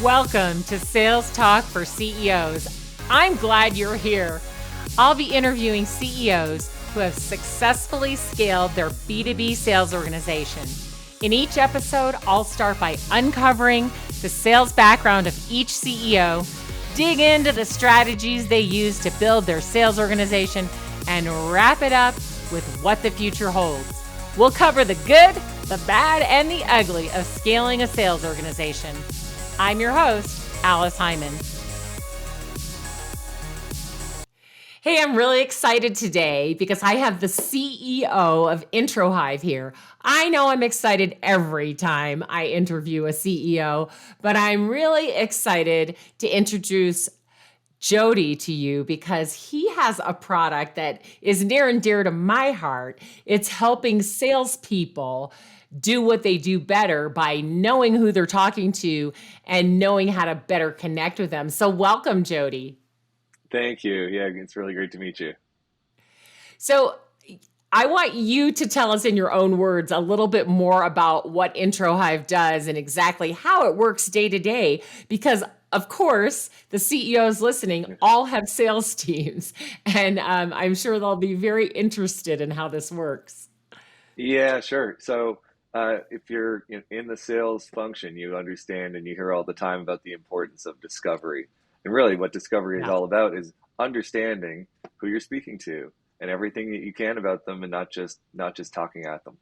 Welcome to Sales Talk for CEOs. I'm glad you're here. I'll be interviewing CEOs who have successfully scaled their B2B sales organization. In each episode, I'll start by uncovering the sales background of each CEO, dig into the strategies they use to build their sales organization, and wrap it up with what the future holds. We'll cover the good, the bad, and the ugly of scaling a sales organization. I'm your host, Alice Hyman. Hey, I'm really excited today because I have the CEO of Introhive here. I know I'm excited every time I interview a CEO, but I'm really excited to introduce Jody to you because he has a product that is near and dear to my heart. It's helping salespeople do what they do better by knowing who they're talking to and knowing how to better connect with them. So welcome, Jody. Thank you. Yeah, it's really great to meet you. So I want you to tell us in your own words a little bit more about what Introhive does and exactly how it works day to day, because of course, the CEOs listening all have sales teams, and I'm sure they'll be very interested in how this works. Yeah, sure. So, if you're in the sales function, you understand and you hear all the time about the importance of discovery. And really, what discovery is Yeah. all about is understanding who you're speaking to and everything that you can about them, and not just talking at them.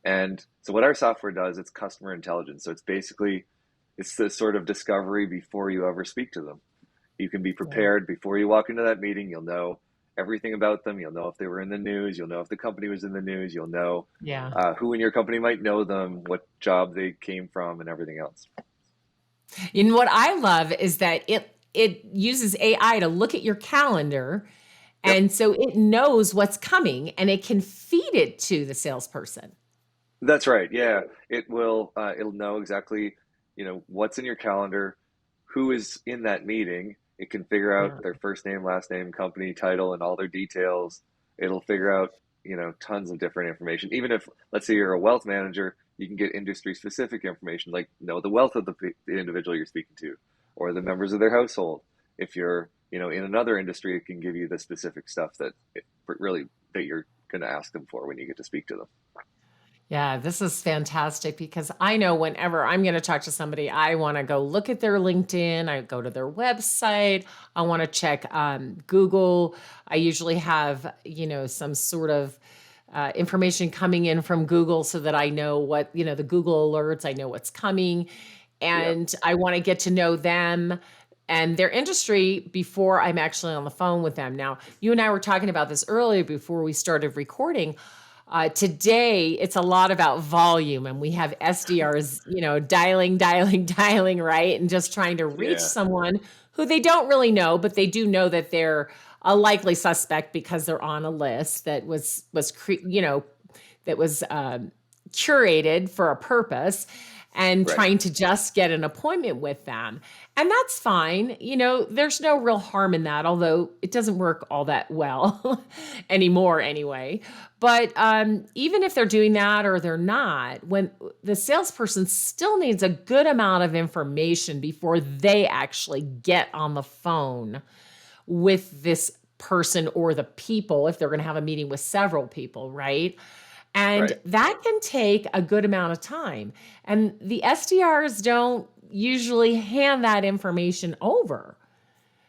And so, what our software does, it's customer intelligence. So it's the sort of discovery before you ever speak to them. You can be Yeah. prepared before you walk into that meeting. You'll know everything about them. You'll know if they were in the news. You'll know if the company was in the news. You'll know Yeah. who in your company might know them, what job they came from, and everything else. And what I love is that it uses AI to look at your calendar, Yep, and so it knows what's coming and it can feed it to the salesperson. that's right. Yeah, it'll know exactly, what's in your calendar, who is in that meeting. It can figure out Yeah. their first name, last name, company title, and all their details. It'll figure out, tons of different information. Even if, let's say you're a wealth manager, you can get industry specific information, like know the wealth of the individual you're speaking to, or the members of their household. If you're, in another industry, it can give you the specific stuff that you're going to ask them for when you get to speak to them. Yeah, this is fantastic because I know whenever I'm going to talk to somebody, I want to go look at their LinkedIn, I go to their website, I want to check Google. I usually have, some sort of information coming in from Google so that I know what, the Google alerts, I know what's coming. Yeah. And I want to get to know them and their industry before I'm actually on the phone with them. Now, you and I were talking about this earlier before we started recording. Today, it's a lot about volume, and we have SDRs, dialing, dialing, dialing, right? And just trying to reach Yeah. someone who they don't really know, but they do know that they're a likely suspect because they're on a list that that was curated for a purpose, and Right. trying to just get an appointment with them. And that's fine. There's no real harm in that, although it doesn't work all that well anymore anyway. But even if they're doing that or they're not, when the salesperson still needs a good amount of information before they actually get on the phone with this person or the people, if they're going to have a meeting with several people, right? And Right. that can take a good amount of time. And the SDRs don't usually hand that information over.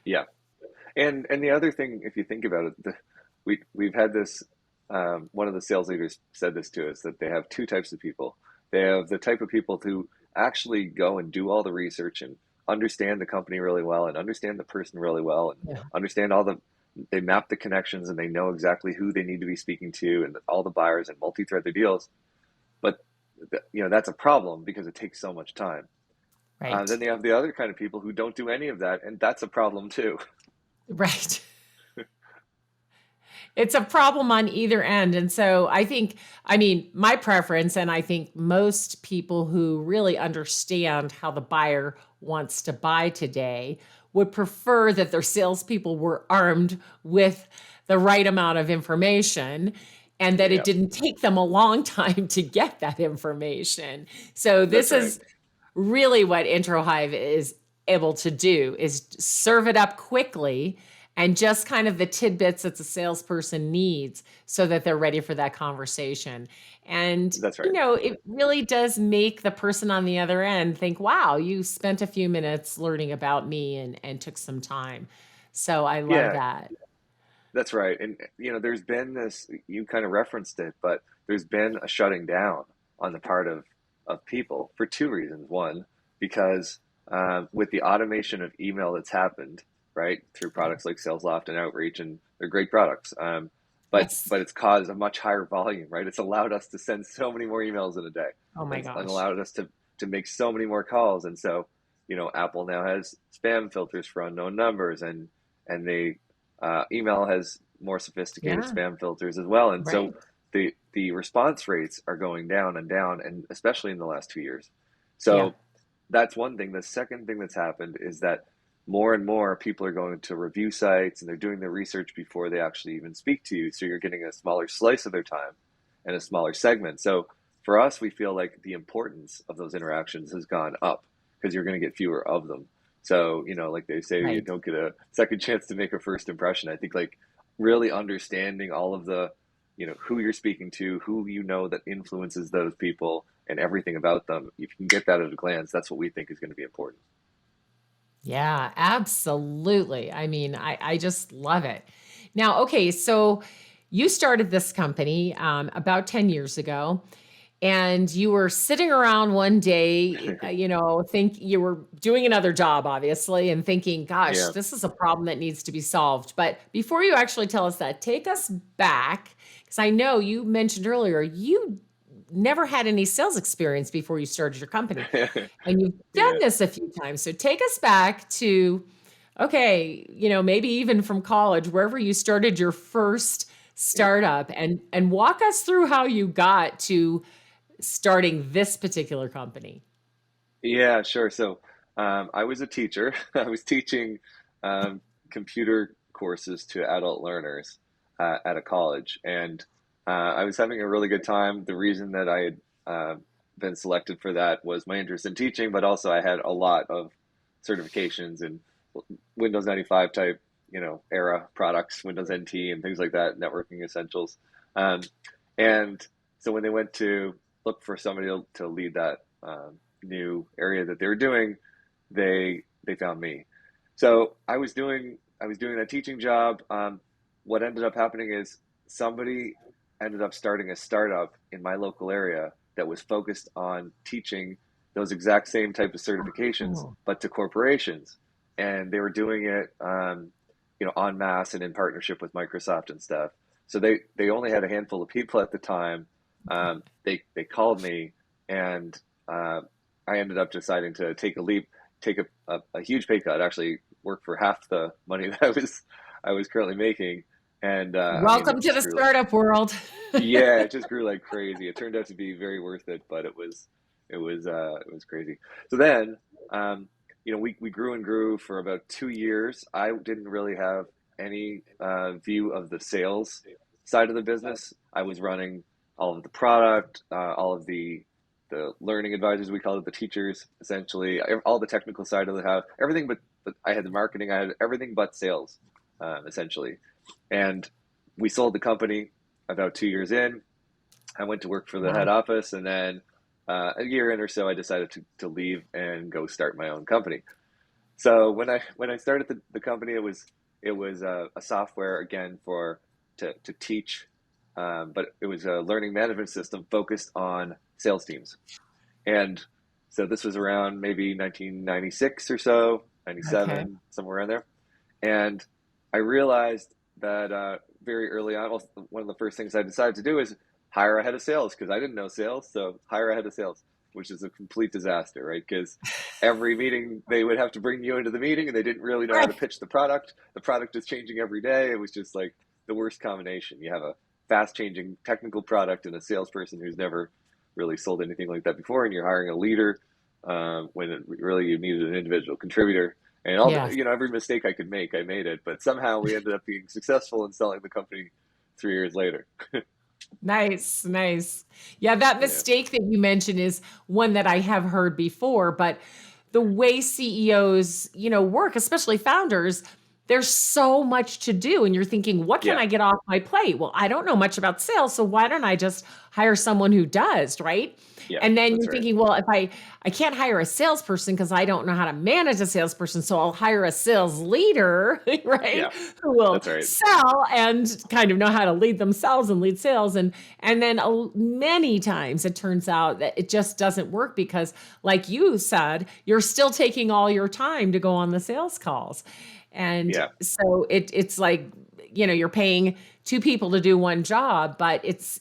Yeah. And the other thing, if you think about it, we've had this. One of the sales leaders said this to us, that they have two types of people. They have the type of people who actually go and do all the research and understand the company really well and understand the person really well and Yeah. understand they map the connections and they know exactly who they need to be speaking to and all the buyers and multi-thread their deals. But that's a problem because it takes so much time. Right. Then they have the other kind of people who don't do any of that, and that's a problem too. Right. It's a problem on either end. And so my preference, and I think most people who really understand how the buyer wants to buy today would prefer that their salespeople were armed with the right amount of information and that it Yeah, didn't take them a long time to get that information. So this that's right. is really what Introhive is able to do is serve it up quickly and just kind of the tidbits that the salesperson needs so that they're ready for that conversation. And, That's right. it really does make the person on the other end think, wow, you spent a few minutes learning about me and took some time. So I love Yeah, that. that's right. And there's been this, you kind of referenced it, but there's been a shutting down on the part of people for two reasons. One, because with the automation of email that's happened, right, through products like SalesLoft and Outreach, and they're great products. Yes. But it's caused a much higher volume, right? It's allowed us to send so many more emails in a day, Oh my and gosh. allowed us to make so many more calls. And so, Apple now has spam filters for unknown numbers, and they email has more sophisticated Yeah. spam filters as well. And so Right. the response rates are going down and down, and especially in the last 2 years. Yeah. So that's one thing. The second thing that's happened is that more and more people are going to review sites, and they're doing their research before they actually even speak to you. So you're getting a smaller slice of their time and a smaller segment. So for us, we feel like the importance of those interactions has gone up because you're going to get fewer of them. So, like they say, you Right. don't get a second chance to make a first impression. I think like really understanding all of the, who you're speaking to, who that influences those people, and everything about them. If you can get that at a glance, that's what we think is going to be important. Yeah, absolutely. I mean, I just love it. Now, okay, so you started this company about 10 years ago, and you were sitting around one day, think you were doing another job, obviously, and thinking, gosh, Yeah. this is a problem that needs to be solved. But before you actually tell us that, take us back, because I know you mentioned earlier you never had any sales experience before you started your company. And you've done Yeah. this a few times. So take us back to, okay, maybe even from college, wherever you started your first Yeah. startup, and walk us through how you got to starting this particular company. Yeah, sure. So I was a teacher. I was teaching um, computer courses to adult learners at a college, and I was having a really good time. The reason that I had been selected for that was my interest in teaching, but also I had a lot of certifications in Windows 95 type, era products, Windows NT and things like that, networking essentials. Um, and so when they went to look for somebody to lead that new area that they were doing, they found me. So I was doing that teaching job. What ended up happening is somebody ended up starting a startup in my local area that was focused on teaching those exact same type of certifications, Oh, but to corporations, and they were doing it, en masse and in partnership with Microsoft and stuff. So they only had a handful of people at the time. They called me, and I ended up deciding to take a leap, take a huge pay cut, actually work for half the money that I was currently making, and I mean it welcome to just the grew like, startup world. yeah, it just grew like crazy. It turned out to be very worth it, but it was crazy. So then, we grew and grew for about 2 years. I didn't really have any view of the sales side of the business. I was running all of the product, all of the learning advisors, we call it, the teachers, essentially, all the technical side of the house, everything. But I had the marketing, I had everything but sales, essentially. And we sold the company about 2 years in. I went to work for the head Wow. office, and then a year in or so, I decided to leave and go start my own company. So when I started the company, it was a software again for to teach, but it was a learning management system focused on sales teams. And so this was around maybe 1996 or so, Okay. 97, somewhere around there. And I realized that very early on, well, one of the first things I decided to do is hire a head of sales because I didn't know sales. So hire a head of sales, which is a complete disaster, right? Because every meeting they would have to bring you into the meeting, and they didn't really know how to Right. pitch the product. The product is changing every day. It was just like the worst combination. You have a fast changing technical product and a salesperson who's never really sold anything like that before, and you're hiring a leader when really you needed an individual contributor. And Yes. every mistake I could make, I made it. But somehow we ended up being successful in selling the company 3 years later. Nice, nice. Yeah, that Yeah, mistake that you mentioned is one that I have heard before, but the way CEOs, work, especially founders, there's so much to do and you're thinking, "What can yeah, I get off my plate?" Well, I don't know much about sales, so why don't I just hire someone who does, right? yeah. And then That's you're right. thinking, "Well, if I can't hire a salesperson because I don't know how to manage a salesperson, so I'll hire a sales leader," right? Yeah, Who will that's right. sell and kind of know how to lead themselves and lead sales. And then many times it turns out that it just doesn't work because, like you said, you're still taking all your time to go on the sales calls. And Yeah, so it's like, you're paying two people to do one job, but it's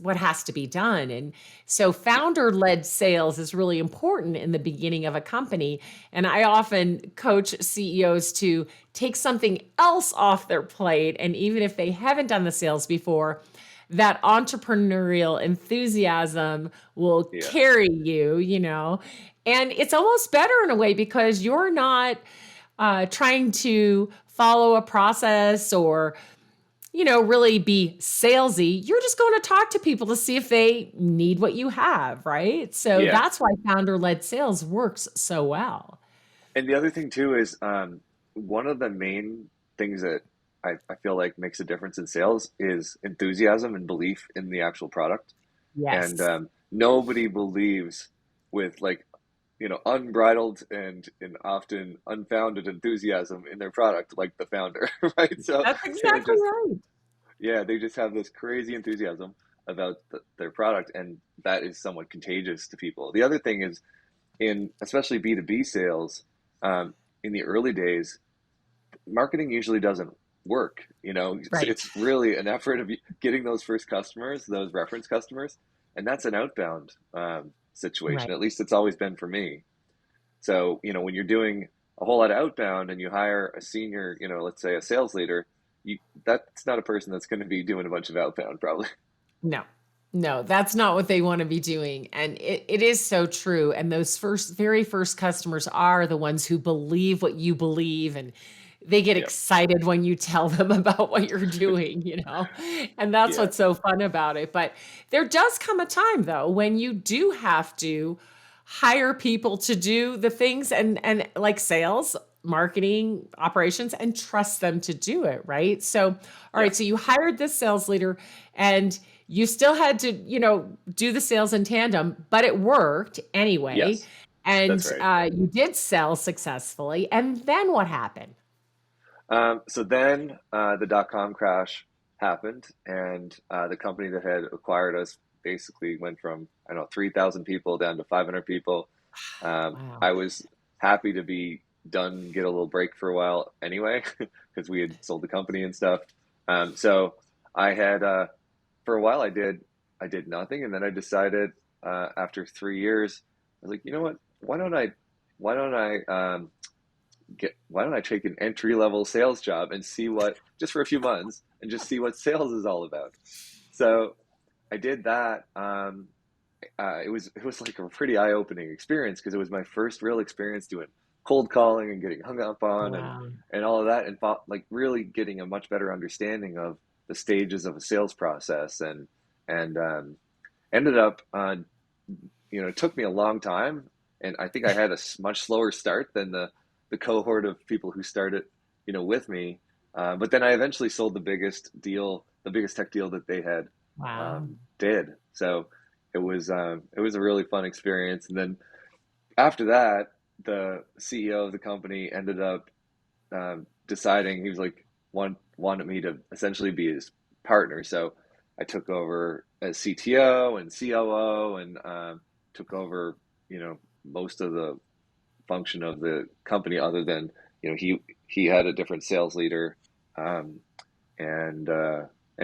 what has to be done. And so founder led sales is really important in the beginning of a company. And I often coach CEOs to take something else off their plate. And even if they haven't done the sales before, that entrepreneurial enthusiasm will yeah. carry you. And it's almost better in a way because you're not trying to follow a process or really be salesy. You're just going to talk to people to see if they need what you have, right? So Yeah. that's why founder led sales works so well. And the other thing too is one of the main things that I feel like makes a difference in sales is enthusiasm and belief in the actual product. And Yes. nobody believes with like, unbridled and often unfounded enthusiasm in their product like the founder, right? So That's they're exactly just, right. yeah, they just have this crazy enthusiasm about their product, and that is somewhat contagious to people. The other thing is in especially B2B sales, in the early days, marketing usually doesn't work. Right. It's really an effort of getting those first customers, those reference customers, and that's an outbound Right. situation. At least it's always been for me. So, when you're doing a whole lot of outbound and you hire a senior, let's say a sales leader, that's not a person that's going to be doing a bunch of outbound, probably. No, no, that's not what they want to be doing. And it is so true. And those very first customers are the ones who believe what you believe and they get Yeah, excited when you tell them about what you're doing. And that's yeah, what's so fun about it. But there does come a time though when you do have to hire people to do the things and like sales, marketing, operations, and trust them to do it, right? So, all yeah, right, so you hired this sales leader and you still had to, do the sales in tandem, but it worked anyway. yes, that's And right. you did sell successfully. And then what happened? So then the dot-com crash happened, and the company that had acquired us basically went from, I don't know, 3,000 people down to 500 people. Wow. I was happy to be done, get a little break for a while anyway, because we had sold the company and stuff. So I had, for a while, I did nothing, and then I decided after 3 years, I was like, you know what? Why don't I why don't I take an entry level sales job and see what, just for a few months, and just see what sales is all about. So I did that. It was like a pretty eye opening experience because it was my first real experience doing cold calling and getting hung up on Wow. and all of that, and like really getting a much better understanding of the stages of a sales process, and ended up it took me a long time, and I think I had a much slower start than the cohort of people who started, with me. But then I eventually sold the biggest tech deal that they had Wow. did. So it was a really fun experience. And then after that, the CEO of the company ended up deciding he was like wanted me to essentially be his partner. So I took over as CTO and COO, and took over most of the function of the company, other than he had a different sales leader, um, and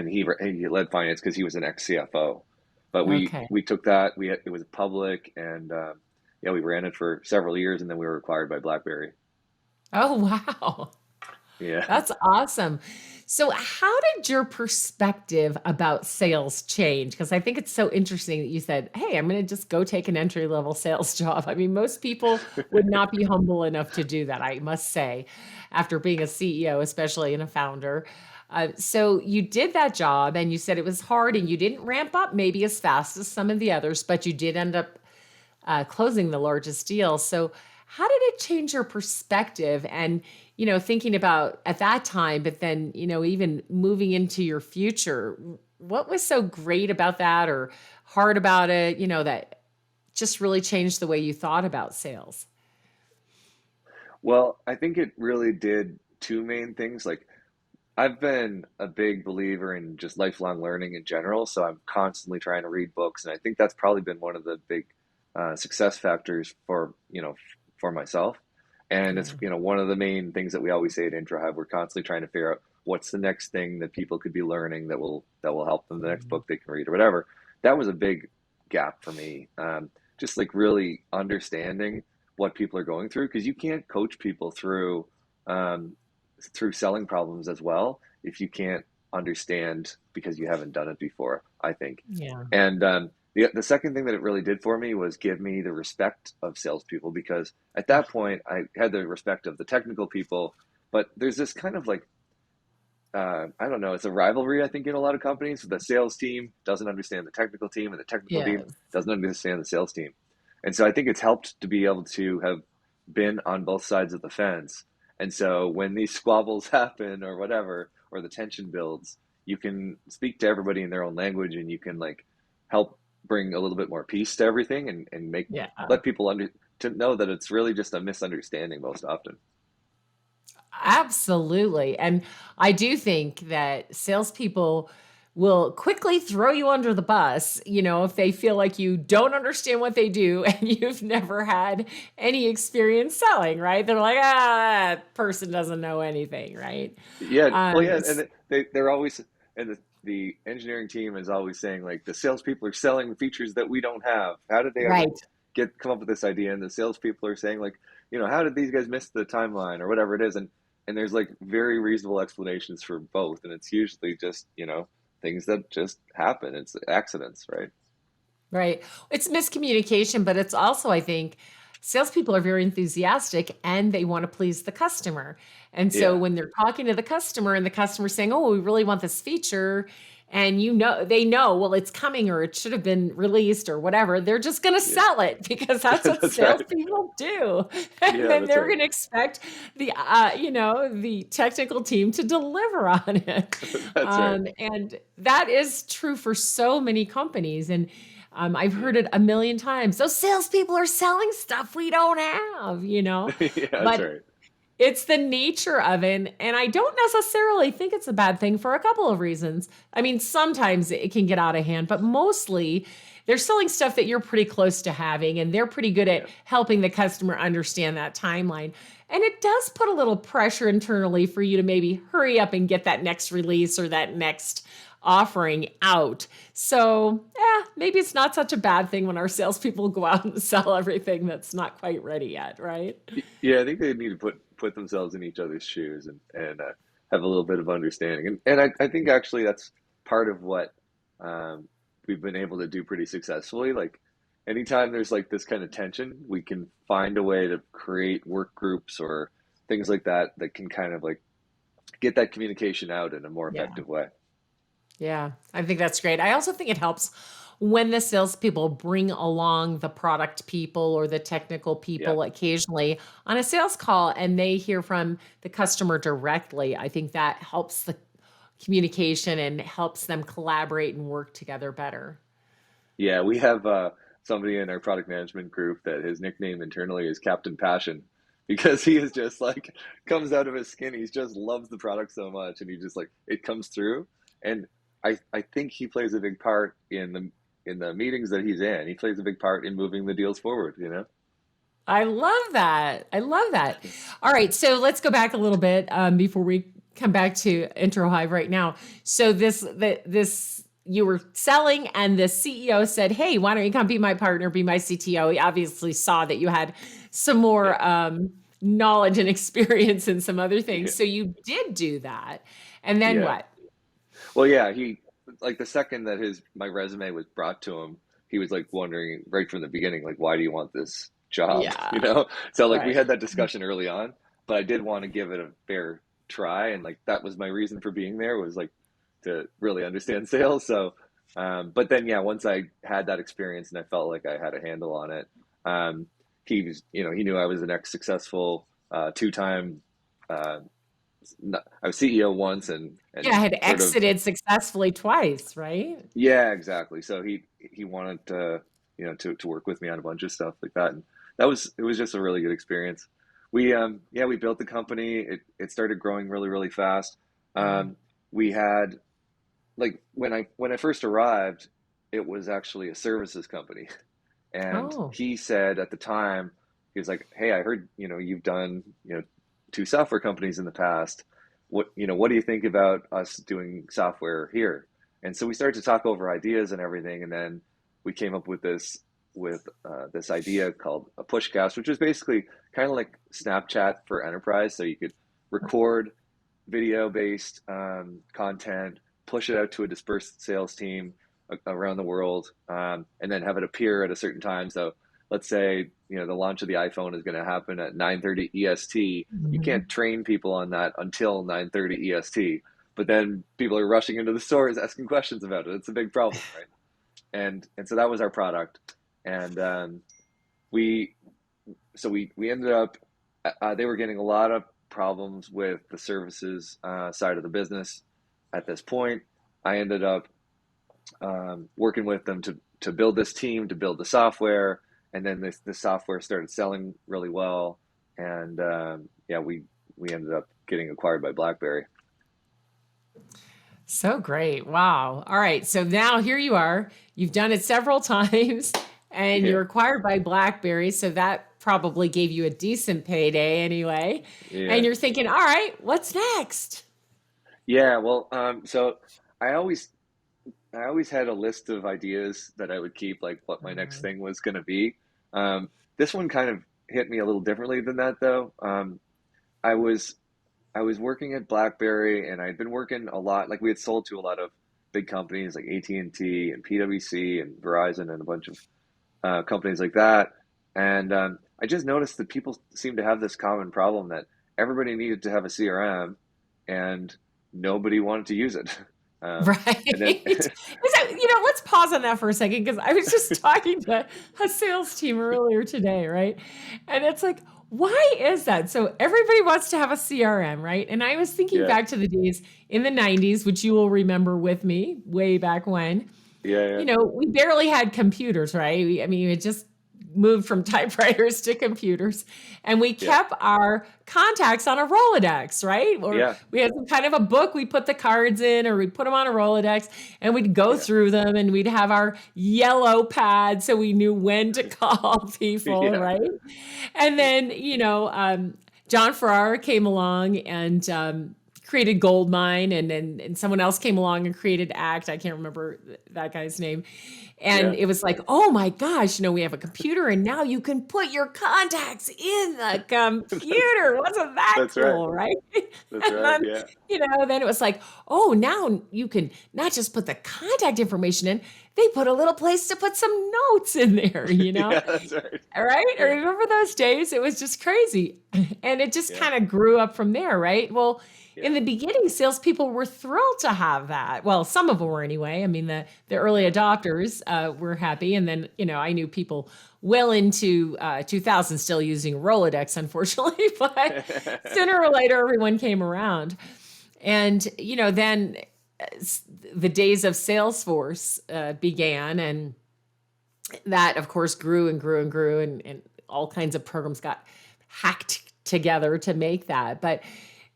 he led finance because he was an ex CFO. But we Okay. we took that, it was public, and yeah, we ran it for several years, and then we were acquired by BlackBerry. Oh, wow. Yeah. That's awesome. So, how did your perspective about sales change? Because I think it's so interesting that you said, "Hey, I'm going to just go take an entry level sales job." I mean, most people would not be humble enough to do that, I must say, after being a CEO, especially and a founder. So you did that job and you said it was hard and you didn't ramp up maybe as fast as some of the others, but you did end up closing the largest deal. So how did it change your perspective and, thinking about at that time, but then, even moving into your future, what was so great about that or hard about it, that just really changed the way you thought about sales? Well, I think it really did two main things. Like, I've been a big believer in just lifelong learning in general, so I'm constantly trying to read books, and I think that's probably been one of the big success factors for for myself. And it's Yeah. one of the main things that we always say at Intrahive. We're constantly trying to figure out what's the next thing that people could be learning that will help them the next Mhm. book they can read or whatever. That was a big gap for me. Just like really understanding what people are going through because you can't coach people um, through selling problems as well if you can't understand because you haven't done it before, I think. Yeah. And the second thing that it really did for me was give me the respect of salespeople because at that point I had the respect of the technical people, but there's this kind of like I don't know, it's a rivalry I think in a lot of companies. The sales team doesn't understand the technical team, and the technical team Yes. doesn't understand the sales team. And so I think it's helped to be able to have been on both sides of the fence. And so when these squabbles happen or whatever, or the tension builds, you can speak to everybody in their own language and you can like help bring a little bit more peace to everything and make Yeah. let people to know that it's really just a misunderstanding most often. Absolutely. And I do think that salespeople will quickly throw you under the bus, if they feel like you don't understand what they do and you've never had any experience selling, right? They're like, that person doesn't know anything, right? Yeah, well, yeah, S- and they're always, and the engineering team is always saying like the salespeople are selling features that we don't have. How did they ever right. come up with this idea? And the salespeople are saying like, how did these guys miss the timeline or whatever it is? And there's like very reasonable explanations for both, and it's usually just things that just happen. It's accidents, right? Right. It's miscommunication, but it's also, I think, salespeople are very enthusiastic and they want to please the customer. And so Yeah, when they're talking to the customer and the customer's saying, "Oh, we really want this feature," and they know, well, it's coming or it should have been released or whatever, they're just going to yeah, sell it because that's what that's right. salespeople do. And Yeah, then that's they're right. going to expect the technical team to deliver on it. That's right. And that is true for so many companies. And I've heard Yeah, it a million times. Those salespeople are selling stuff we don't have, yeah, that's but right. it's the nature of it. And I don't necessarily think it's a bad thing for a couple of reasons. I mean, sometimes it can get out of hand, but mostly they're selling stuff that you're pretty close to having, and they're pretty good at Yeah, helping the customer understand that timeline. And it does put a little pressure internally for you to maybe hurry up and get that next release or that next offering out. So, maybe it's not such a bad thing when our salespeople go out and sell everything that's not quite ready yet, right? Yeah, I think they need to put themselves in each other's shoes and have a little bit of understanding. And I think actually that's part of what um, we've been able to do pretty successfully. Like anytime there's like this kind of tension, we can find a way to create work groups or things like that that can kind of like get that communication out in a more Yeah. effective way. Yeah, I think that's great. I also think it helps when the salespeople bring along the product people or the technical Yeah. people occasionally on a sales call and they hear from the customer directly. I think that helps the communication and helps them collaborate and work together better. Yeah, we have somebody in our product management group that his nickname internally is Captain Passion because he is just like comes out of his skin. He just loves the product so much, and he just like it comes through. And I think he plays a big part in the meetings that he's in. He plays a big part in moving the deals forward. I love that. I love that. All right, so let's go back a little bit before we come back to Introhive right now. So this you were selling, and the CEO said, "Hey, why don't you come be my partner, be my CTO?" He obviously saw that you had some Yeah, more knowledge and experience in some other things, yeah, so you did do that. And then yeah. what? Well, yeah. He like the second that his my resume was brought to him, he was like wondering right from the beginning, like, why do you want this job? Yeah, You know? So like we right. had that discussion early on, but I did want to give it a fair, try, and like that was my reason for being there, was like to really understand sales. So, but then yeah, once I had that experience and I felt like I had a handle on it, um, he was, he knew I was an ex-successful two-time. Uh, I was CEO once, Yeah, and had sort of, exited successfully twice, right? yeah, exactly. So he wanted to, to work with me on a bunch of stuff like that, and it was just a really good experience. We built the company. It started growing really really fast. Mm. Um, we had, like, when I first arrived, it was actually a services company, and Oh, he said at the time, he was like, "Hey, I heard you've done two software companies in the past. What do you think about us doing software here?" And so we started to talk over ideas and everything, and then we came up with this idea called a pushcast, which is basically kind of like Snapchat for enterprise. So you could record video based content, push it out to a dispersed sales team around the world, and then have it appear at a certain time. So let's say the launch of the iPhone is going to happen at 9:30 EST. You mhm. can't train people on that until 9:30 EST. But then people are rushing into the stores asking questions about it. It's a big problem, right? And so that was our product, and we we ended up, they were getting a lot of problems with the services side of the business at this point. I ended up working with them to build this team, to build the software, and then this software started selling really well, and yeah, we ended up getting acquired by BlackBerry. So great. Wow. All right. So now here you are. You've done it several times and Yeah, you're acquired by BlackBerry. So that probably gave you a decent payday anyway. And yeah, you're thinking, all right, what's next? yeah. Well, so I always I always had a list of ideas that I would keep, like what my next Mhm. thing was going to be. This one kind of hit me a little differently than that, though. I was I was working at BlackBerry, and I'd been working a lot. Like, we had sold to a lot of big companies like AT&T and PwC and Verizon and a bunch of companies like that. And I just noticed that people seem to have this common problem that everybody needed to have a CRM, and nobody wanted to use it. Right. And then, Let's pause on that for a second because I was just talking to a sales team earlier today, right? And it's like, why is that? So everybody wants to have a CRM, right? And I was thinking yeah, back to the days in the 90s, which you will remember with me way back when. yeah, yeah, We barely had computers, right? I mean, it just moved from typewriters to computers, and we yeah, kept our contacts on a Rolodex, right? Or yeah, we had some kind of a book we put the cards in, or we put them on a Rolodex, and we'd go yeah, through them, and we'd have our yellow pad so we knew when to call people, yeah, right? And then, John Ferrara came along and created Goldmine, and someone else came along and created Act. I can't remember that guy's name. And yeah. it was like, oh my gosh, we have a computer and now you can put your contacts in the That's computer. Wasn't that that's right. cool, right? That's And right. then, Yeah, then it was like, oh, now you can not just put the contact information in, they put a little place to put some notes in there, yeah, that's right. all right. I Yeah, remember those days. It was just crazy. And it just yeah, kind of grew up from there, right? Well, in yeah, the beginning, salespeople were thrilled to have that. Well, some of them were anyway. I mean, the early yeah. adopters were happy. And then, I knew people well into 2000 still using Rolodex, unfortunately. But sooner or later, everyone came around. And, then the days of Salesforce began. And that of course grew and grew and grew, and all kinds of programs got hacked together to make that. But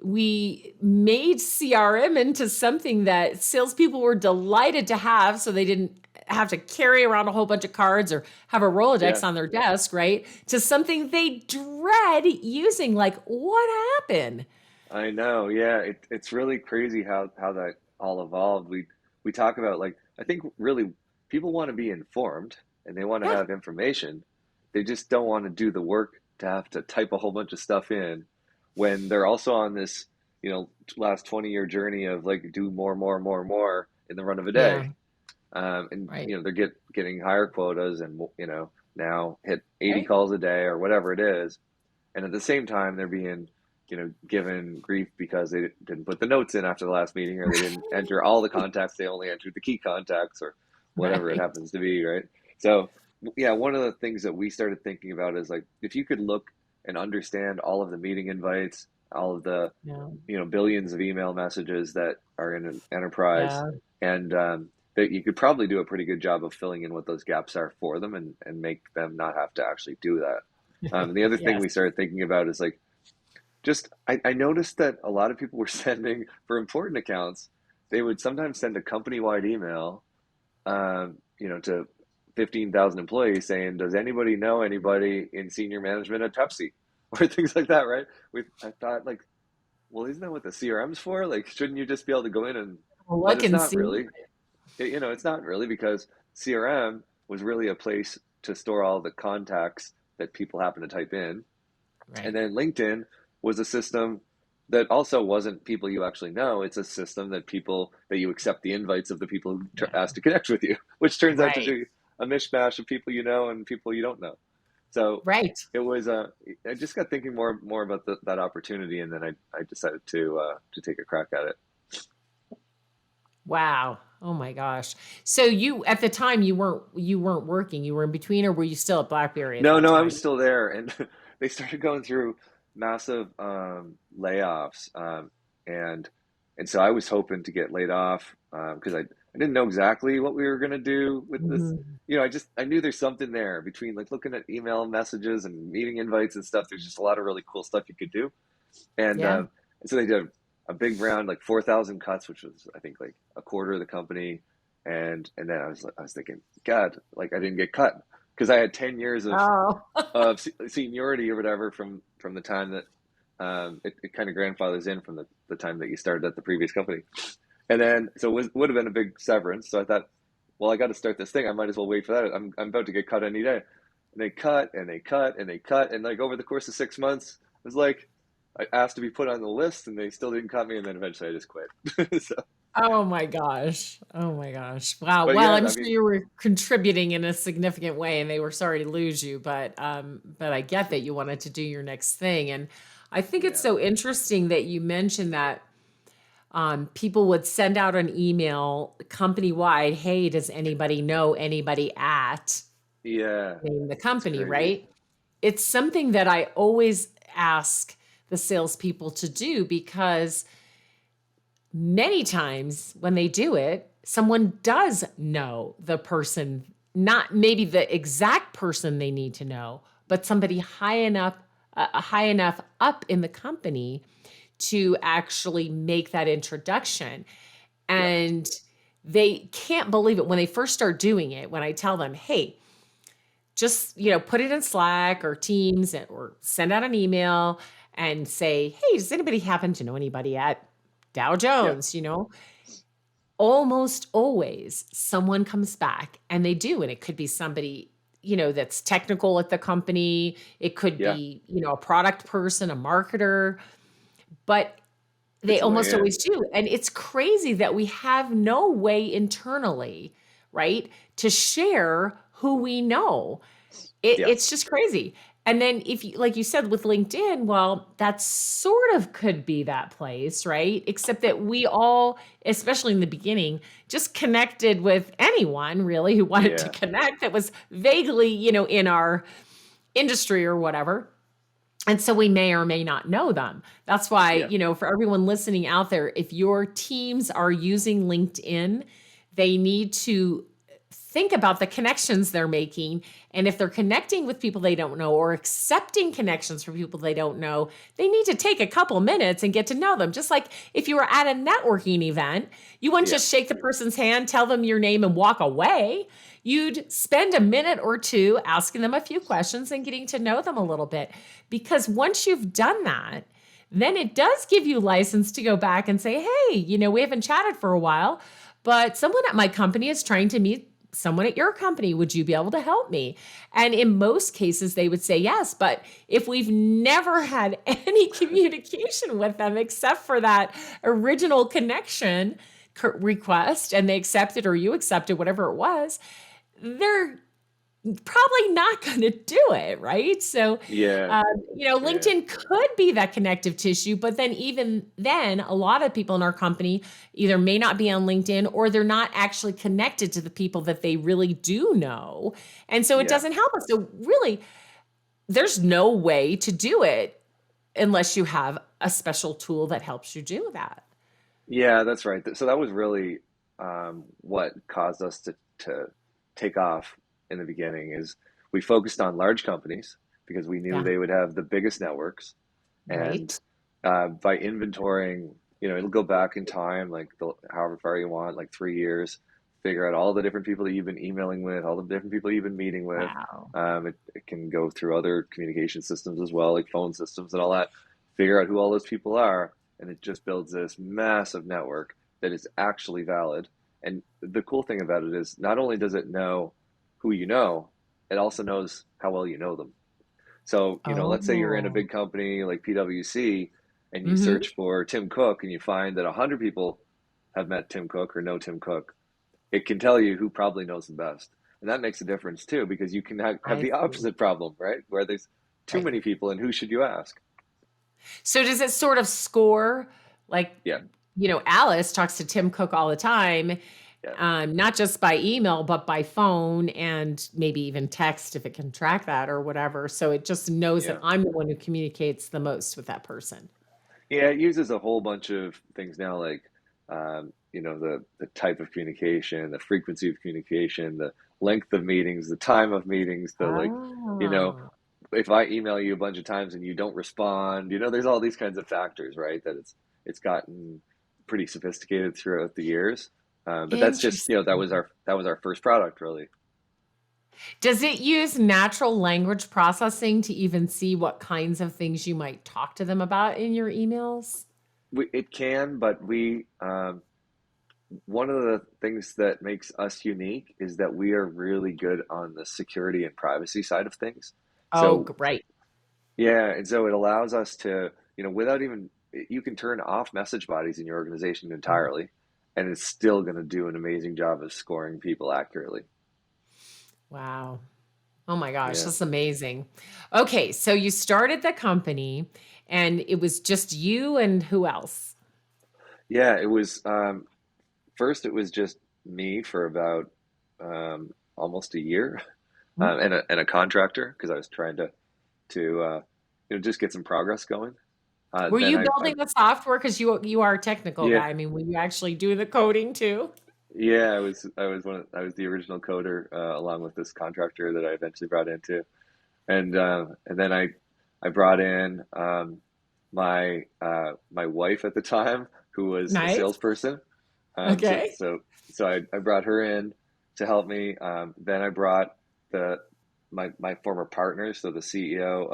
we made CRM into something that salespeople were delighted to have, so they didn't have to carry around a whole bunch of cards or have a Yeah, Rolodex on their desk, right? To something they dread using. Like, what happened? I know. Yeah, it's really crazy how that all evolved. We talk about, like, I think really people want to be informed and they want to Yeah, have information. They just don't want to do the work to have to type a whole bunch of stuff in, when they're also on this, last 20-year journey of, like, do more, more, more, more in the run of a yeah, day. And right, they're getting higher quotas, and now hit 80 right. calls a day or whatever it is. And at the same time, they're being, given grief because they didn't put the notes in after the last meeting, or they didn't enter all the contacts, they only entered the key contacts, or whatever it Right. happens to be, right? So, yeah, one of the things that we started thinking about is like, if you could look and understand all of the meeting invites, all of the, Yeah. billions of email messages that are in an enterprise, Yeah. and that you could probably do a pretty good job of filling in what those gaps are for them, and make them not have to actually do that. The other thing Yes. we started thinking about is like, I noticed that a lot of people were sending, for important accounts, they would sometimes send a company-wide email, to 15,000 employees saying, "Does anybody know anybody in senior management at Pepsi?" Or things like that, right? I thought, like, well, isn't that what the CRM's for? Like, shouldn't you just be able to go in and, but Look it's and not see. really. It's not really, because CRM was really a place to store all the contacts that people happen to type in. And Right. then LinkedIn was a system that also wasn't people you actually know. It's a system that you accept the invites of the people who Yeah. ask to connect with you, which turns out to Right. be a mishmash of people you know and people you don't know. So Right. it was. I just got thinking more about that opportunity, and then I decided to take a crack at it. Wow. Oh my gosh. So you at the time you weren't working, you were in between, or were you still at BlackBerry at No, that no, I time? was still there, and they started going through massive layoffs, and so I was hoping to get laid off, because I didn't know exactly what we were gonna do with this. Mhm. I knew there's something there between, like, looking at email messages and meeting invites and stuff. There's just a lot of really cool stuff you could do, and Yeah. so they did a big round, like 4,000 cuts, which was, I think, like a quarter of the company, and then I was thinking, God, like, I didn't get cut because I had 10 years Oh. of seniority or whatever from the time that, it kind of grandfathers in from the time that you started at the previous company. And then, so would have been a big severance. So I thought, well, I got to start this thing. I might as well wait for that. I'm about to get cut any day. And they cut and they cut and they cut. And like over the course of 6 months, it was like I asked to be put on the list and they still didn't cut me. And then eventually I just quit. So, Oh my gosh. Oh my gosh. Wow. but Well, yeah, I'm I sure mean, you were contributing in a significant way and they were sorry to lose you, but I get that you wanted to do your next thing. And I think it's yeah, so interesting that you mentioned that people would send out an email company wide, hey, does anybody know anybody at yeah, name the it's company, crazy. right? It's something that I always ask the salespeople to do because many times when they do it, someone does know the person, not maybe the exact person they need to know, but somebody high enough up in the company to actually make that introduction. Yep. And they can't believe it when they first start doing it. When I tell them, hey, just put it in Slack or Teams or send out an email and say, hey, does anybody happen to know anybody at Dow Yeah. Jones? Almost always someone comes back and they do. And it could be somebody, that's technical at the company. It could Yeah. be, a product person, a marketer, but they It's a almost way in. always do. And it's crazy that we have no way internally, right, to share who we know. Yeah. It's just crazy. And then if you, like you said with LinkedIn, well, that sort of could be that place, right? Except that we all, especially in the beginning, just connected with anyone really who wanted to Yeah. connect that was vaguely, in our industry or whatever. And so we may or may not know them. That's why, Yeah. for everyone listening out there, if your teams are using LinkedIn, they need to think about the connections they're making. And if they're connecting with people they don't know or accepting connections from people they don't know, they need to take a couple minutes and get to know them. Just like if you were at a networking event, you wouldn't Yeah. just shake the person's hand, tell them your name, and walk away. You'd spend a minute or two asking them a few questions and getting to know them a little bit. Because once you've done that, then it does give you license to go back and say, hey, we haven't chatted for a while, but someone at my company is trying to meet someone at your company. Would you be able to help me? And in most cases, they would say yes. But if we've never had any communication with them except for that original connection request and they accepted or you accepted, whatever it was, they're probably not going to do it, right? So, Yeah, yeah, LinkedIn could be that connective tissue, but then even then, a lot of people in our company either may not be on LinkedIn or they're not actually connected to the people that they really do know. And so it yeah. doesn't help us. So really, there's no way to do it unless you have a special tool that helps you do that. Yeah, that's right. So that was really what caused us to take off in the beginning is we focused on large companies because we knew Yeah. they would have the biggest networks. And Right. by inventorying, it'll go back in time, like however far you want, like 3 years, figure out all the different people that you've been emailing with, all the different people you've been meeting with. Wow. It can go through other communication systems as well, like phone systems and all that. Figure out who all those people are, and it just builds this massive network that is actually valid. And the cool thing about it is not only does it know who you know, it also knows how well you know them. So, let's say you're in a Oh. big company like PwC and you Mhm. search for Tim Cook and you find that 100 people have met Tim Cook or know Tim Cook. It can tell you who probably knows the best. And that makes a difference too, because you can have I the see. opposite problem, right? Where there's too Right. many people and who should you ask? So does it sort of score like, Yeah, Alice talks to Tim Cook all the time, yeah, not just by email, but by phone and maybe even text if it can track that or whatever. So it just knows that yeah. I'm the one who communicates the most with that person. Yeah, it uses a whole bunch of things now, like the type of communication, the frequency of communication, the length of meetings, the time of meetings, the like, you know, Oh, if I email you a bunch of times and you don't respond, there's all these kinds of factors, right? That it's gotten pretty sophisticated throughout the years. But that's just, interesting. that was our first product, really. Does it use natural language processing to even see what kinds of things you might talk to them about in your emails? It can, but one of the things that makes us unique is that we are really good on the security and privacy side of things. Oh, So right. yeah, and so it allows us to, without even, you can turn off message bodies in your organization entirely, and it's still going to do an amazing job of scoring people accurately. Wow. Oh my gosh, Yeah. that's amazing. Okay, so you started the company and it was just you and who else? Yeah, it was, first it was just me for about almost a year, Mm. and a contractor because I was trying to just get some progress going. Were Then you I building the software? Because you are a technical yeah, guy. I mean, were you actually doing the coding too? yeah, I was the original coder, along with this contractor that I eventually brought into, and then I brought in my wife at the time, who was a Nice. salesperson. Um, so Okay. so so I brought her in to help me. Then I brought the my former partner, so the CEO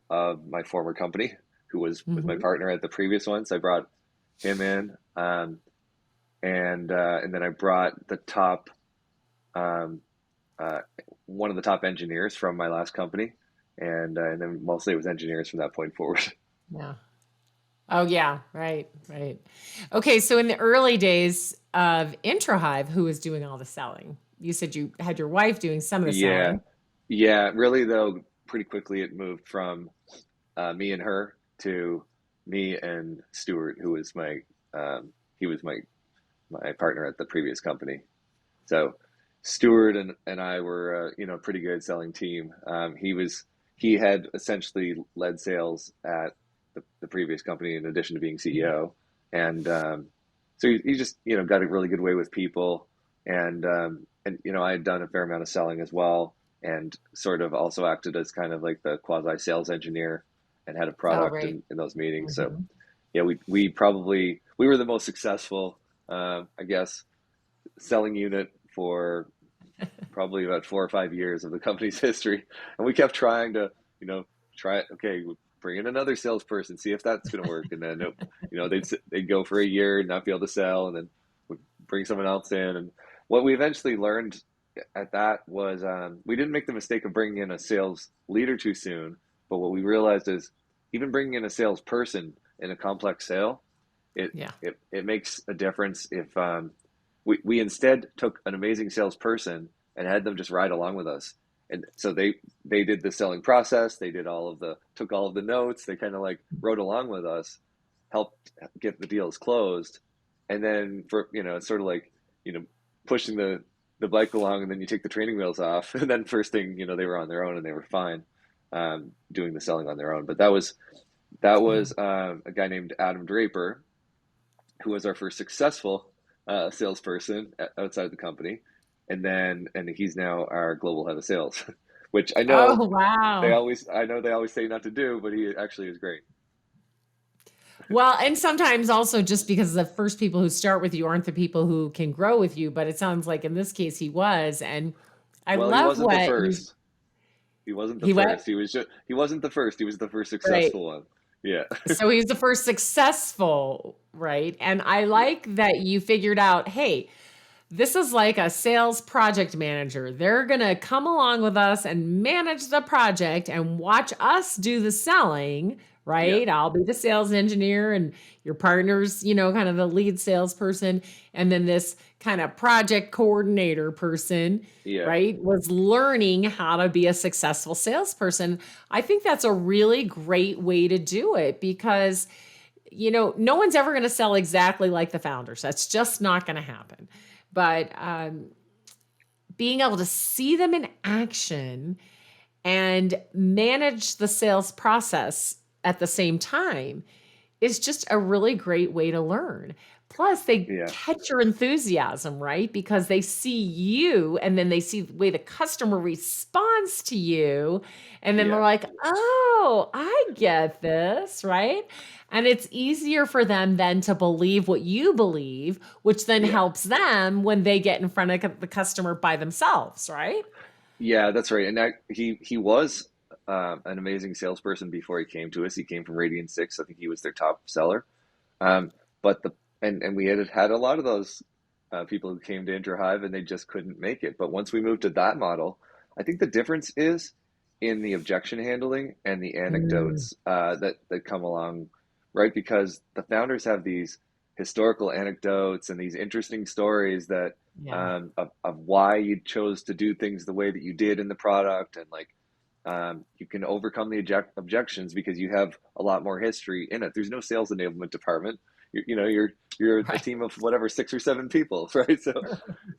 of my former company, who was my Hmm. partner at the previous one. So I brought him in, and then I brought the top um, uh, one of the top engineers from my last company, and then mostly it was engineers from that point forward. Yeah. Oh yeah. Right. Right. Okay. So in the early days of Introhive, who was doing all the selling? You said you had your wife doing some of the Yeah, selling. yeah. Really though, pretty quickly it moved from me and her to me and Stuart, who was he was my partner at the previous company. So Stewart and I were a pretty good selling team. He had essentially led sales at the previous company in addition to being CEO, and so he just got a really good way with people, and I had done a fair amount of selling as well, and sort of also acted as kind of like the quasi sales engineer and had a Oh, product right. in those meetings. So Mhm. yeah, we were the most successful, I guess, selling unit for probably about 4 or 5 years of the company's history, and we kept trying to, you know, try it. Okay, bring in another salesperson, see if that's going to work, and then nope, they'd go for a year and not be able to sell, and then we'd bring someone else in. And what we eventually learned at that was we didn't make the mistake of bringing in a sales leader too soon, but what we realized is even bringing in a salesperson in a complex sale, it Yeah. it makes a difference if we instead took an amazing salesperson and had them just ride along with us. And so they did the selling process. They did took all of the notes. They kind of like rode along with us, helped get the deals closed. And then it's sort of like, pushing the bike along, and then you take the training wheels off. And then first thing, they were on their own and they were fine, doing the selling on their own. But that was a guy named Adam Draper, who was our first successful salesperson outside the company, and he's now our global head of sales, which Oh, wow. I know they always say not to do, but he actually is great. Well, and sometimes also just because the first people who start with you aren't the people who can grow with you, but it sounds like in this case he was. And I Well, he love wasn't the what you, first. He wasn't the he went, first. He wasn't the first. He was the first right. successful one. Yeah. So he's the first successful, right? And I Yeah. like that you figured out, hey, this is like a sales project manager. They're going to come along with us and manage the project and watch us do the selling, Yeah. right? I'll be the sales engineer and your partner's, kind of the lead salesperson. And then this kind of project coordinator person, Yeah. right, was learning how to be a successful salesperson. I think that's a really great way to do it because, no one's ever going to sell exactly like the founders. That's just not going to happen. But being able to see them in action and manage the sales process at the same time is just a really great way to learn. Plus, they Yeah. catch your enthusiasm, right? Because they see you and then they see the way the customer responds to you. And then they're Yeah. like, oh, I get this, right? And it's easier for them then to believe what you believe, which then Yeah. helps them when they get in front of the customer by themselves, right? Yeah, that's right. And he was an amazing salesperson before he came to us. He came from Radian 6. I think he was their top seller. Um, but and we had a lot of those people who came to Introhive and they just couldn't make it. But once we moved to that model, I think the difference is in the objection handling and the Mm, anecdotes that come along, right? Because the founders have these historical anecdotes and these interesting stories that yeah. of why you chose to do things the way that you did in the product, and like you can overcome the objections because you have a lot more history in it. There's no sales enablement department. You're a Right. team of whatever 6 or 7 people, right?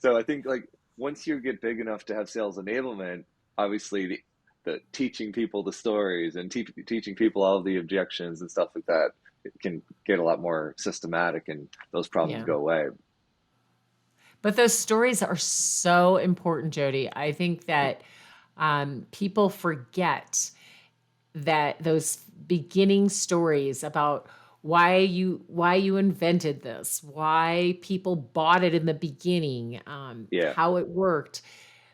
So I think like once you get big enough to have sales enablement, obviously the teaching people the stories and teaching people all of the objections and stuff like that, it can get a lot more systematic and those problems Yeah. go away. But those stories are so important, Jody. I think that people forget that those beginning stories about why you invented this, why people bought it in the beginning, Yeah, how it worked,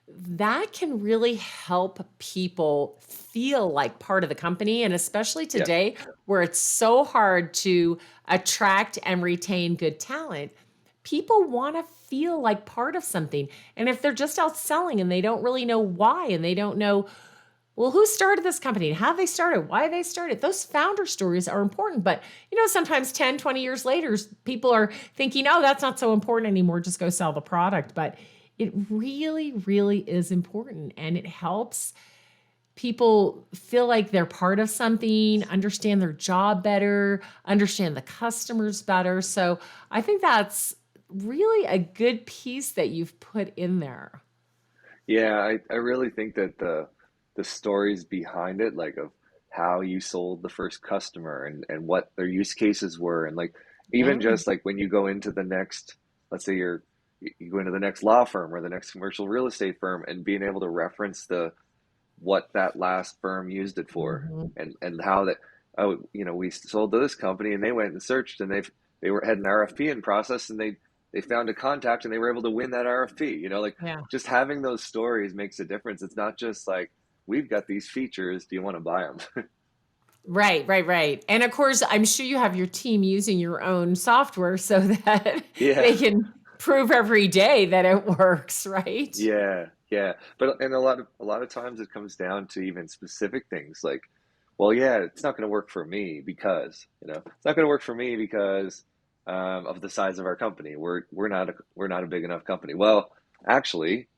that can really help people feel like part of the company. And especially yeah, today, where it's so hard to attract and retain good talent, people want to feel like part of something. And if they're just out selling and they don't really know why, and they don't know, well, who started this company? How they started? Why they started? Those founder stories are important. But, sometimes 10, 20 years later, people are thinking, oh, that's not so important anymore. Just go sell the product. But it really, really is important. And it helps people feel like they're part of something, understand their job better, understand the customers better. So I think that's really a good piece that you've put in there. yeah. I really think that the stories behind it, like of how you sold the first customer and what their use cases were, and like even Yeah. just like when you go into the next, let's say you go into the next law firm or the next commercial real estate firm, and being able to reference the what that last firm used it for, Mhm. and how that, oh, we sold to this company and they went and searched and they were had an RFP in process, and they found a contact and they were able to win that RFP. Like Yeah. just having those stories makes a difference. It's not just like, we've got these features, do you want to buy them? Right, right, right. And of course, I'm sure you have your team using your own software so that Yeah. they can prove every day that it works, right? Yeah. But and a lot of times it comes down to even specific things like, well, yeah, it's not going to work for me because, it's not going to work for me because of the size of our company. We're not a big enough company. Well, actually,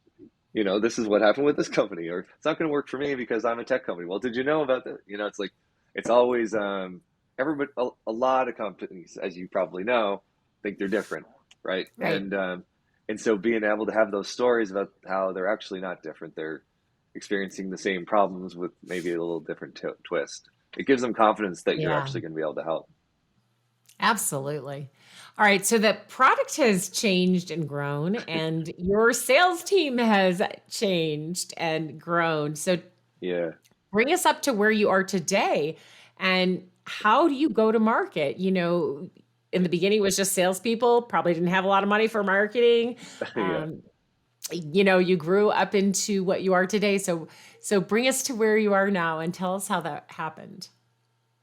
this is what happened with this company, or it's not going to work for me because I'm a tech company. Well, did you know about that? It's like, it's always, everybody, a lot of companies, as you probably know, think they're different, right? Right. And so being able to have those stories about how they're actually not different, they're experiencing the same problems with maybe a little different twist. It gives them confidence that you're Yeah. actually going to be able to help. Absolutely. All right. So the product has changed and grown, and your sales team has changed and grown. So Yeah. bring us up to where you are today, and how do you go to market? In the beginning, it was just salespeople, probably didn't have a lot of money for marketing. Yeah. Um, you grew up into what you are today. So bring us to where you are now and tell us how that happened.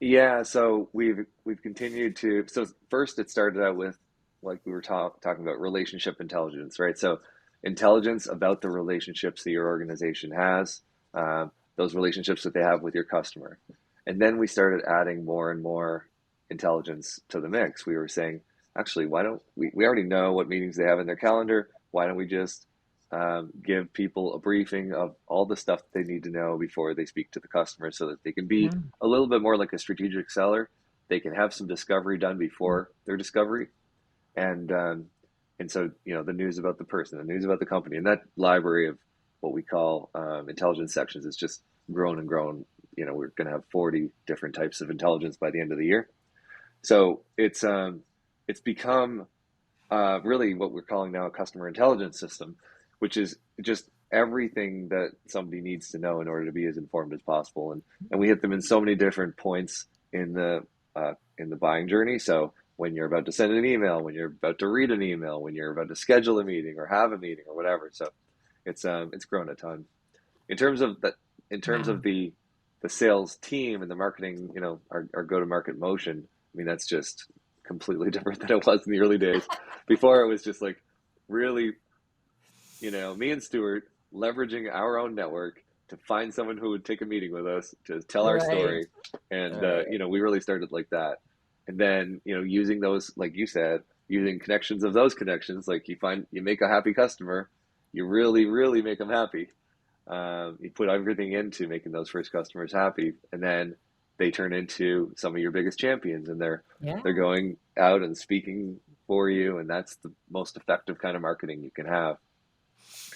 Yeah, so we've continued to. So first, it started out with, like we were talking about, relationship intelligence, right? So intelligence about the relationships that your organization has, those relationships that they have with your customer, and then we started adding more and more intelligence to the mix. We were saying, actually, why don't we already know what meetings they have in their calendar? Why don't we just give people a briefing of all the stuff they need to know before they speak to the customer, so that they can be Yeah. a little bit more like a strategic seller. They can have some discovery done before their discovery, and so the news about the person, the news about the company, and that library of what we call intelligence sections is just grown and grown. We're going to have 40 different types of intelligence by the end of the year. So it's become really what we're calling now a customer intelligence system, which is just everything that somebody needs to know in order to be as informed as possible. And we hit them in so many different points in the buying journey. So when you're about to send an email, when you're about to read an email, when you're about to schedule a meeting or have a meeting or whatever. So it's grown a ton. In terms of Wow. the sales team and the marketing, our go to market motion. I mean, that's just completely different than it was in the early days. Before, it was just like really, me and Stuart leveraging our own network to find someone who would take a meeting with us to tell our Right. story. And, Right. we really started like that. And then, using those, like you said, using connections of those connections, like you make a happy customer, you really, really make them happy. You put everything into making those first customers happy, and then they turn into some of your biggest champions, and they're Yeah. going out and speaking for you, and that's the most effective kind of marketing you can have.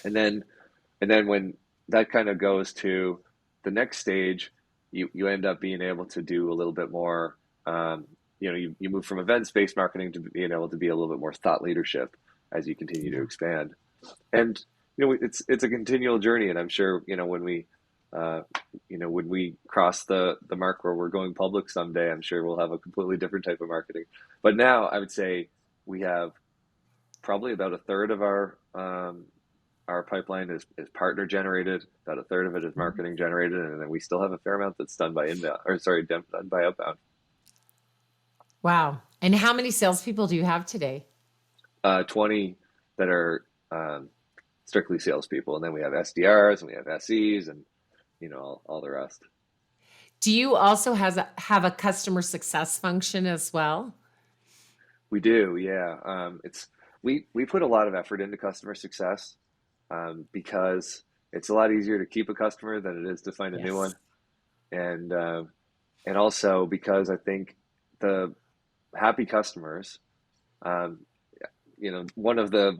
And then when that kind of goes to the next stage, you end up being able to do a little bit more. You move from events based marketing to being able to be a little bit more thought leadership as you continue to Yeah. expand. And it's a continual journey, and I'm sure uh, when we cross the mark where we're going public someday, I'm sure we'll have a completely different type of marketing. But now I would say we have probably about a third of our pipeline is partner generated. About a third of it is Mhm. marketing generated, and then we still have a fair amount that's done by inbound, or sorry, done by outbound. Wow. And how many salespeople do you have today? 20 that are strictly salespeople, and then we have SDRs and we have SEs and all the rest. Do you also have a customer success function as well? We do, yeah. It's we put a lot of effort into customer success, because it's a lot easier to keep a customer than it is to find a new Yes. one, and also because I think the happy customers, um, one of the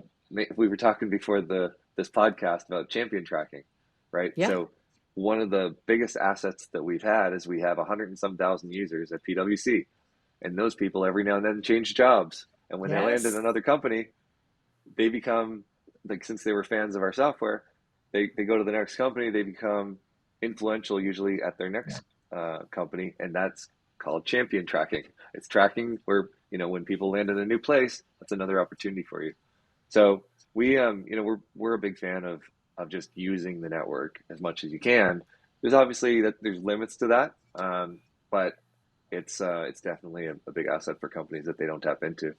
we were talking before the this podcast about champion tracking, right? Yeah. So one of the biggest assets that we've had is we have 100 and some thousand users at PwC, and those people every now and then change jobs, and when they land in Yes. another company, they become, like, since they were fans of our software, they go to the next company, they become influential usually at their Yeah. next company, and that's called champion tracking. It's tracking where, when people land in a new place, that's another opportunity for you. So we're a big fan of just using the network as much as you can. There's obviously that there's limits to that, but it's definitely a big asset for companies that they don't tap into.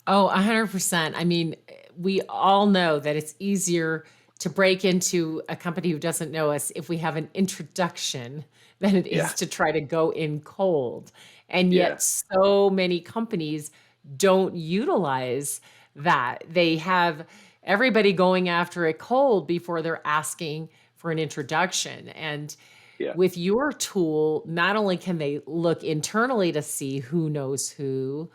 Oh, 100%. I mean, we all know that it's easier to break into a company who doesn't know us if we have an introduction than it Yeah, is to try to go in cold. And yeah, yet, so many companies don't utilize that. They have, everybody going after it cold before they're asking for an introduction. And Yeah. with your tool, not only can they look internally to see who knows who,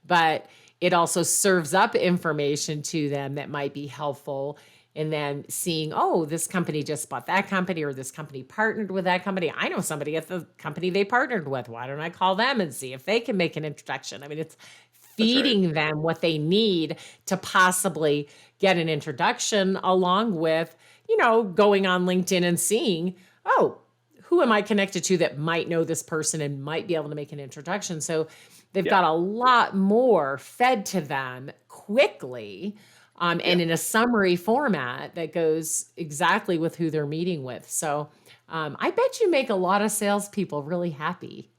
but it also serves up information to them that might be helpful. And then seeing, oh, this company just bought that company, or this company partnered with that company. I know somebody at the company they partnered with. Why don't I call them and see if they can make an introduction? I mean, it's That's right. feeding them what they need to possibly get an introduction, along with, going on LinkedIn and seeing, oh, who am I connected to that might know this person and might be able to make an introduction? So they've Yeah. got a lot more fed to them quickly, Yeah. and in a summary format that goes exactly with who they're meeting with. So I bet you make a lot of salespeople really happy.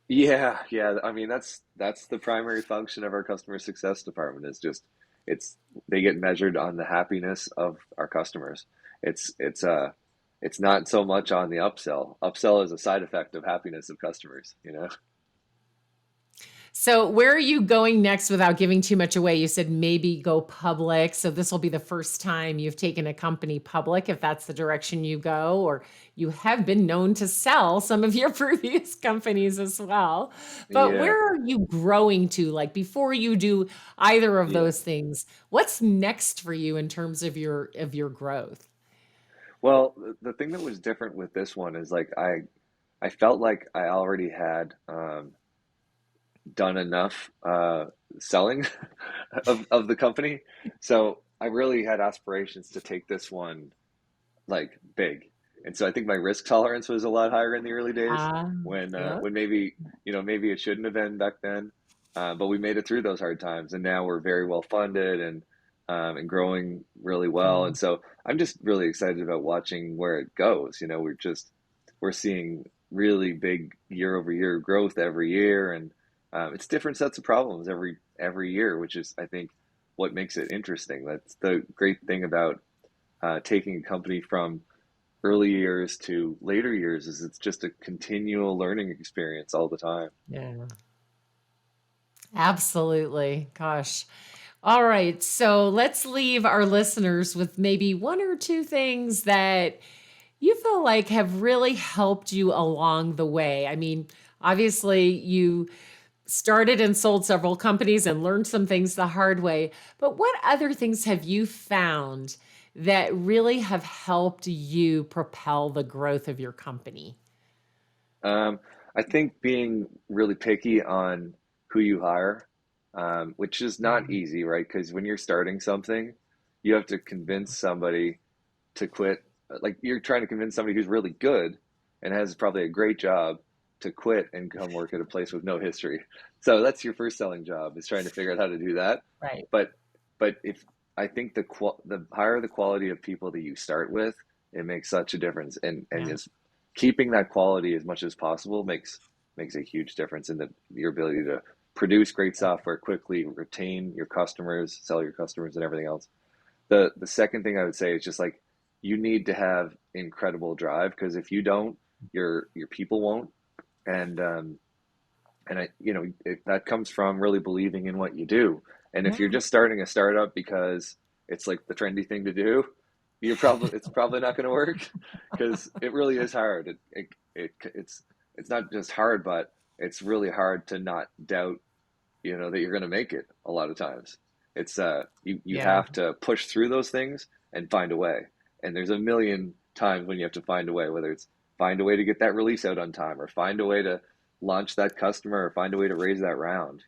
Yeah, yeah. I mean, that's the primary function of our customer success department is just it's they get measured on the happiness of our customers. It's not so much on the upsell. Upsell is a side effect of happiness of customers, you know? So, where are you going next without giving too much away? You said maybe go public. So, this will be the first time you've taken a company public, if that's the direction you go, or you have been known to sell some of your previous companies as well. But Yeah, where are you growing to? Like, before you do either of yeah. those things, what's next for you in terms of your growth? Well, the thing that was different with this one is like I felt like I already had done enough selling of the company. So I really had aspirations to take this one like big. And so I think my risk tolerance was a lot higher in the early days Ah, yeah. when maybe maybe it shouldn't have been back then, but we made it through those hard times, and now we're very well funded and growing really well. And Good. so I'm just really excited about watching where it goes. You know, we're seeing really big year over year growth every year, and it's different sets of problems every year, which is I think what makes it interesting. That's the great thing about taking a company from early years to later years is it's just a continual learning experience all the time. Yeah. Absolutely. Gosh. All right. So let's leave our listeners with maybe one or two things that you feel like have really helped you along the way. I mean, obviously, you started and sold several companies and learned some things the hard way. But what other things have you found that really have helped you propel the growth of your company? Um, I think being really picky on who you hire, which is not Mhm. easy, right? Because when you're starting something, you have to convince somebody to quit. Like you're trying to convince somebody who's really good and has probably a great job to quit and come work at a place with no history. So that's your first selling job is trying to figure out how to do that. Right. But if I think the higher the quality of people that you start with, it makes such a difference. And Yeah. just keeping that quality as much as possible makes a huge difference in your ability to produce great software quickly, retain your customers, sell your customers, and everything else. The second thing I would say is just like you need to have incredible drive because if you don't, your people won't. And that comes from really believing in what you do. And if you're Yeah. just starting a startup because it's like the trendy thing to do, it's probably not going to work because it really is hard. It's not just hard, but it's really hard to not doubt, that you're going to make it a lot of times. It's you Yeah. have to push through those things and find a way. And there's a million times when you have to find a way, whether it's find a way to get that release out on time or find a way to launch that customer or find a way to raise that round.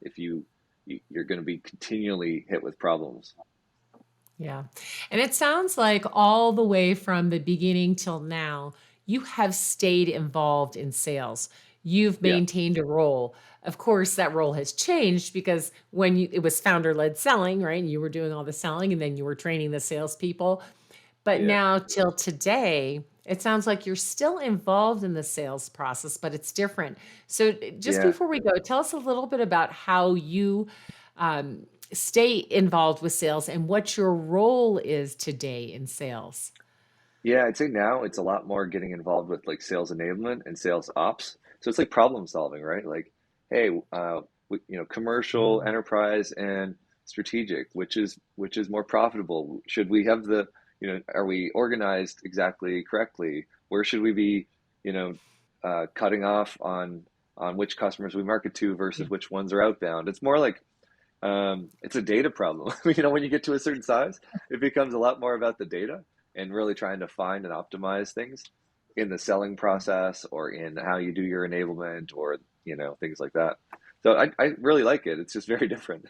If you're going to be continually hit with problems. Yeah. And it sounds like all the way from the beginning till now, you have stayed involved in sales. You've Yeah, maintained a role. Of course, that role has changed because it was founder led selling, right? And you were doing all the selling and then you were training the salespeople. But yeah, now till today, it sounds like you're still involved in the sales process, but it's different. So just yeah. before we go, tell us a little bit about how you stay involved with sales and what your role is today in sales. Yeah, I'd say now it's a lot more getting involved with like sales enablement and sales ops. So it's like problem solving, right? Like, hey, commercial, Mm. enterprise, and strategic, which is more profitable? Should we have the, are we organized exactly correctly? Where should we be, cutting off on which customers we market to versus which ones are outbound? It's more like it's a data problem. When you get to a certain size, it becomes a lot more about the data and really trying to find and optimize things in the selling process or in how you do your enablement or, things like that. So I really like it. It's just very different.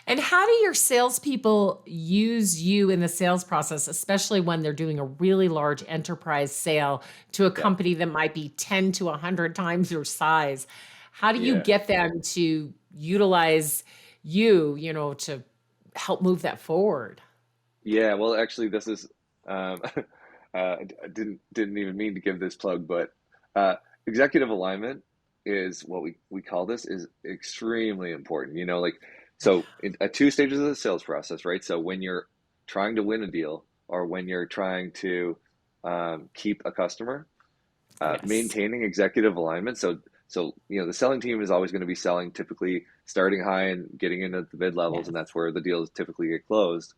And how do your salespeople use you in the sales process, especially when they're doing a really large enterprise sale to a Yeah. company that might be 10 to 100 times your size? How do you Yeah. get them to utilize you, to help move that forward? Yeah. Well, actually, this is, I didn't even mean to give this plug, but executive alignment is what we call this, is extremely important. So at two stages of the sales process, right? So when you're trying to win a deal or when you're trying to keep a customer, Yes. maintaining executive alignment. So the selling team is always going to be selling, typically starting high and getting into the mid levels, Yes. and that's where the deals typically get closed.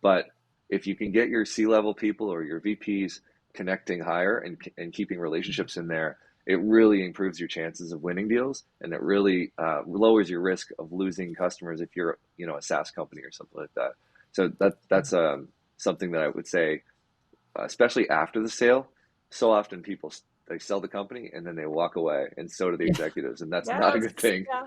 But if you can get your C-level people or your VPs connecting higher and keeping relationships in there, it really improves your chances of winning deals, and it really lowers your risk of losing customers if you're a SaaS company or something like that. So that's something that I would say, especially after the sale. So often people, they sell the company and then they walk away, and so do the executives, and that's not a good thing. Yeah.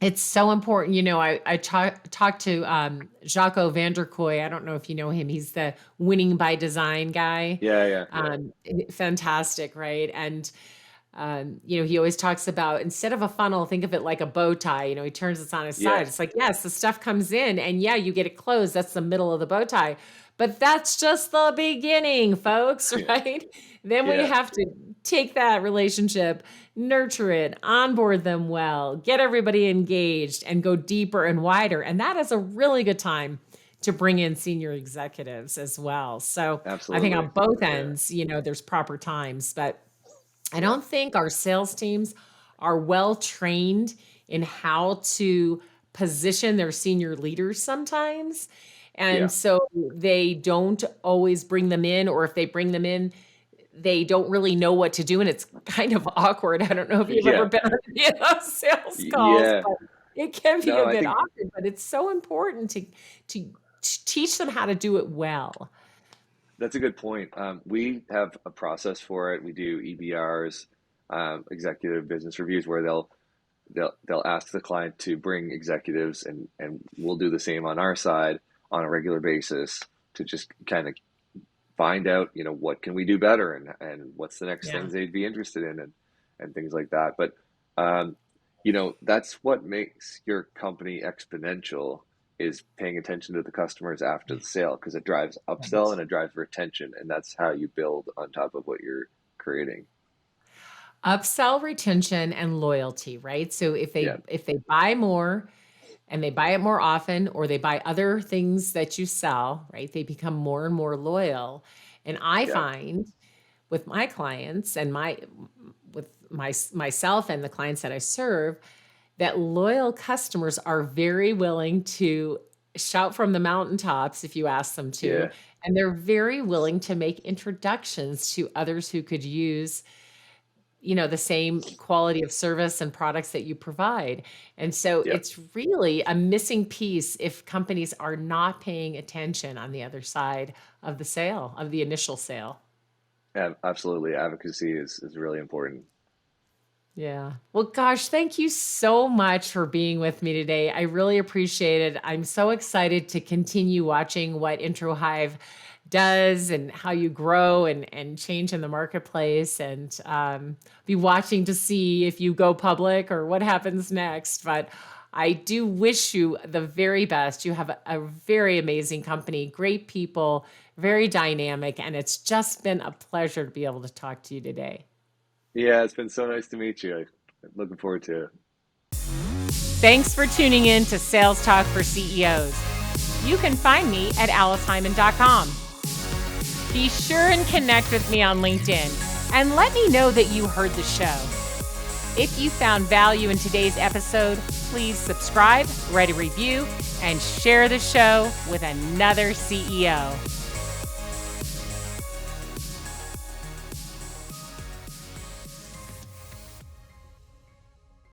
It's so important. I talked to Jaco Vanderkooy. I don't know if you know him. He's the winning by design guy. Yeah. Fantastic, right? And he always talks about, instead of a funnel, think of it like a bow tie. He turns it on his side. Yes. It's like, yes, the stuff comes in and yeah, you get it closed. That's the middle of the bow tie. But that's just the beginning, folks, right? Then we Yeah. have to take that relationship, nurture it, onboard them well, get everybody engaged, and go deeper and wider. And that is a really good time to bring in senior executives as well. So Absolutely. I think on both ends, there's proper times, but I don't think our sales teams are well trained in how to position their senior leaders sometimes. And Yeah. so they don't always bring them in, or if they bring them in, they don't really know what to do. And it's kind of awkward. I don't know if you've ever Yeah. been on any of those sales calls, Yeah. but it can be No, a I bit think awkward, but it's so important to teach them how to do it well. that's a good point. We have a process for it. We do EBRs, executive business reviews, where they'll ask the client to bring executives, and we'll do the same on our side on a regular basis to just kind of find out, what can we do better, and what's the next Yeah. things they'd be interested in, and things like that. But that's what makes your company exponential, is paying attention to the customers after the sale, because it drives upsell and it drives retention, and that's how you build on top of what you're creating. Upsell, retention, and loyalty, right? So if Yeah. they buy more and they buy it more often, or they buy other things that you sell, right? They become more and more loyal. And I Yeah. find with my clients and myself and the clients that I serve, that loyal customers are very willing to shout from the mountaintops if you ask them to. Yeah. And they're very willing to make introductions to others who could use the same quality of service and products that you provide. And so Yeah. it's really a missing piece if companies are not paying attention on the other side of the sale, of the initial sale. Absolutely. Advocacy is really important. Yeah. Well, gosh, thank you so much for being with me today. I really appreciate it. I'm so excited to continue watching what Introhive does and how you grow and change in the marketplace, and be watching to see if you go public or what happens next. But I do wish you the very best. You have a very amazing company, great people, very dynamic, and it's just been a pleasure to be able to talk to you today. Yeah, it's been so nice to meet you. I'm looking forward to it. Thanks for tuning in to Sales Talk for CEOs. You can find me at alicehyman.com. Be sure and connect with me on LinkedIn and let me know that you heard the show. If you found value in today's episode, please subscribe, write a review, and share the show with another CEO.